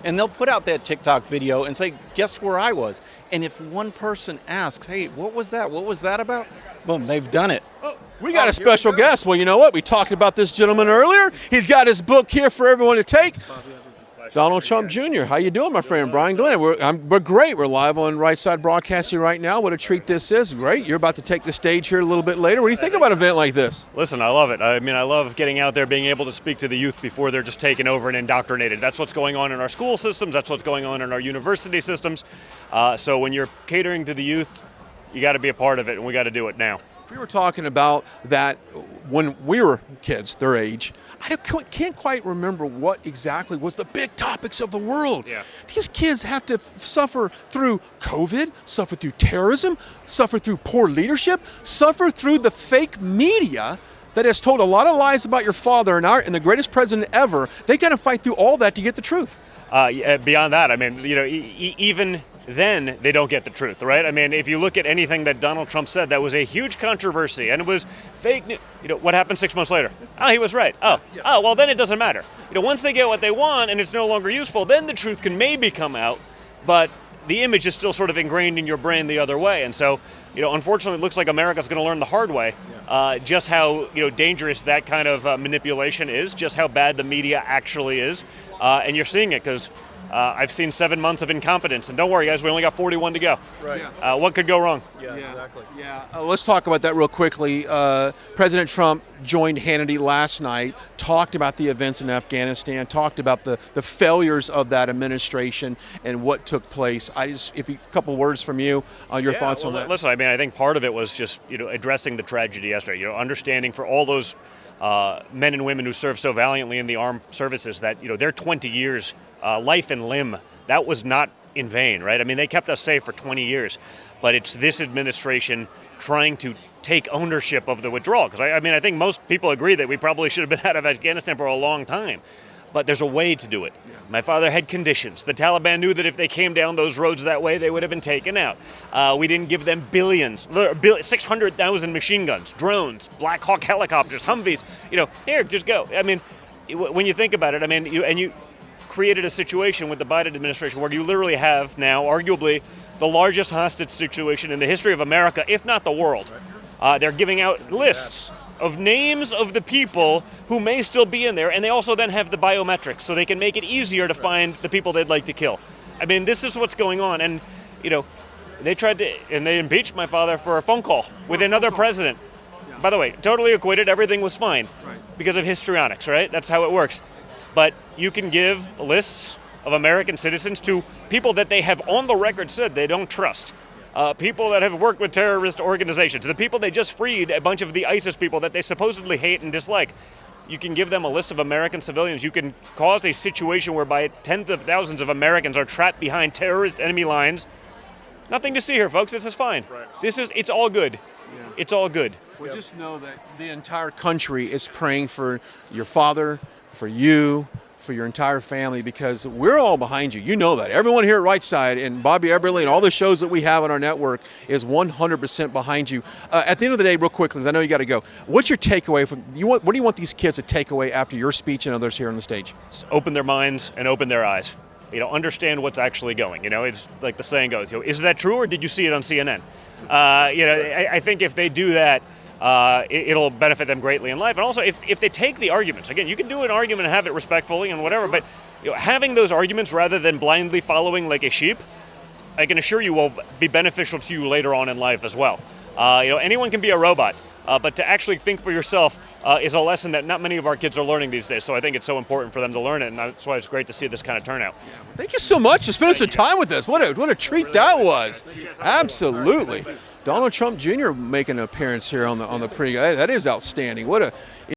And they'll put out that TikTok video and say, guess where I was? And if one person asks, hey, what was that? What was that about? Boom, they've done it. We got a special guest. Well, you know what? We talked about this gentleman earlier. He's got his book here for everyone to take. Donald Trump Jr. How you doing, my friend? Brian Glenn. We're great. We're live on Right Side Broadcasting right now. What a treat this is. Great. You're about to take the stage here a little bit later. What do you think about an event like this? Listen, I love it. I mean, I love getting out there, being able to speak to the youth before they're just taken over and indoctrinated. That's what's going on in our school systems. That's what's going on in our university systems. So when you're catering to the youth, you got to be a part of it, and we got to do it now. We were talking about that when we were kids, their age. I can't quite remember what exactly was the big topics of the world. Yeah. These kids have to suffer through COVID, suffer through terrorism, suffer through poor leadership, suffer through the fake media that has told a lot of lies about your father and the greatest president ever. They got to fight through all that to get the truth. Beyond that, I mean, you know, even then they don't get the truth, right? I mean, if you look at anything that Donald Trump said, that was a huge controversy, and it was fake news. You know, what happened 6 months later? Oh, he was right. Oh, well, then it doesn't matter. You know, once they get what they want and it's no longer useful, then the truth can maybe come out, but the image is still sort of ingrained in your brain the other way. And so, you know, unfortunately, it looks like America's going to learn the hard way just how, you know, dangerous that kind of manipulation is, just how bad the media actually is. And you're seeing it because I've seen 7 months of incompetence. And don't worry, guys, we only got 41 to go. Right. What could go wrong? Yeah, exactly. Yeah, let's talk about that real quickly. President Trump joined Hannity last night, talked about the events in Afghanistan, talked about the failures of that administration and what took place. A couple words from you, your thoughts on that. Listen, I mean, I think part of it was just, you know, addressing the tragedy yesterday, you know, understanding for all those men and women who served so valiantly in the armed services that, you know, their 20 years, life and limb, that was not in vain, right? I mean, they kept us safe for 20 years, but it's this administration trying to take ownership of the withdrawal. Because I mean, I think most people agree that we probably should have been out of Afghanistan for a long time, but there's a way to do it. Yeah. My father had conditions. The Taliban knew that if they came down those roads that way, they would have been taken out. We didn't give them 600,000 machine guns, drones, Black Hawk helicopters, Humvees. You know, here, just go. I mean, when you think about it, I mean, you created a situation with the Biden administration where you literally have now, arguably, the largest hostage situation in the history of America, if not the world. They're giving out lists of names of the people who may still be in there, and they also then have the biometrics, so they can make it easier to find the people they'd like to kill. I mean, this is what's going on, and, you know, they impeached my father for a phone call with another president. Yeah. By the way, totally acquitted, everything was fine because of histrionics, right? That's how it works. But you can give lists of American citizens to people that they have on the record said they don't trust. People that have worked with terrorist organizations, the people they just freed, a bunch of the ISIS people that they supposedly hate and dislike. You can give them a list of American civilians. You can cause a situation whereby tens of thousands of Americans are trapped behind terrorist enemy lines. Nothing to see here, folks. This is fine. Right. It's all good. Yeah. It's all good. Well, just know that the entire country is praying for your father, for you, for your entire family, because we're all behind you. You know that. Everyone here at Right Side and Bobby Eberle and all the shows that we have on our network is 100% behind you. At the end of the day, real quickly, because I know you got to go, what's your takeaway what do you want these kids to take away after your speech and others here on the stage? Just open their minds and open their eyes. You know, understand what's actually going. You know, it's like the saying goes, you know, is that true or did you see it on CNN? You know, I think if they do that, it'll benefit them greatly in life. And also, if they take the arguments, again, you can do an argument and have it respectfully and whatever, but you know, having those arguments rather than blindly following like a sheep, I can assure you will be beneficial to you later on in life as well. You know, anyone can be a robot, but to actually think for yourself is a lesson that not many of our kids are learning these days. So I think it's so important for them to learn it, and that's why it's great to see this kind of turnout. Yeah. Thank you so much for spending some time with us. What a treat that was. Absolutely. Donald Trump Jr. making an appearance here on the pre. That is outstanding. What a